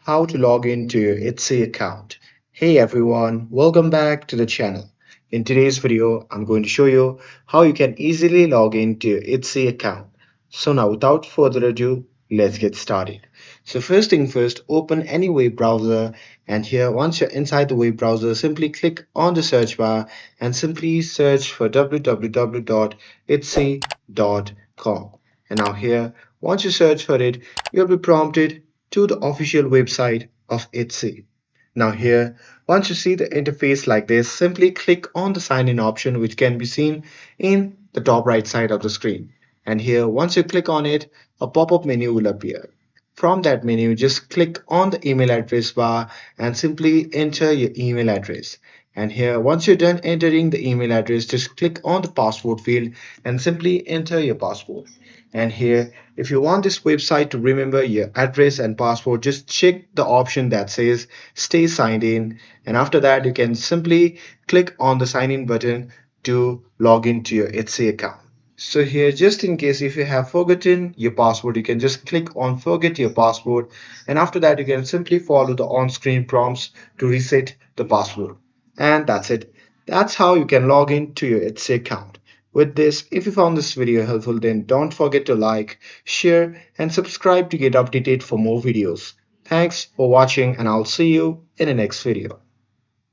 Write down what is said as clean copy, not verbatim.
How to log into your Etsy account. Hey everyone, welcome back to the channel. In today's video, I'm going to show you how you can easily log into your Etsy account. So now without further ado, let's get started. So first thing first, open any web browser, and here once you're inside the web browser, simply click on the search bar and simply search for www.etsy.com. And now here, once you search for it, you'll be prompted to the official website of Etsy. Now here, once you see the interface like this, simply click on the sign in option which can be seen in the top right side of the screen. And here, once you click on it, a pop-up menu will appear. From that menu, just click on the email address bar and simply enter your email address. And here, once you're done entering the email address, just click on the password field and simply enter your password. And here, if you want this website to remember your address and password, just check the option that says stay signed in. And after that, you can simply click on the sign in button to log into your Etsy account. So here, just in case if you have forgotten your password, you can just click on forget your password. And after that, you can simply follow the on-screen prompts to reset the password. And that's it. That's how you can log in to your Etsy account. With this, if you found this video helpful, then don't forget to like, share, and subscribe to get updated for more videos. Thanks for watching, and I'll see you in the next video.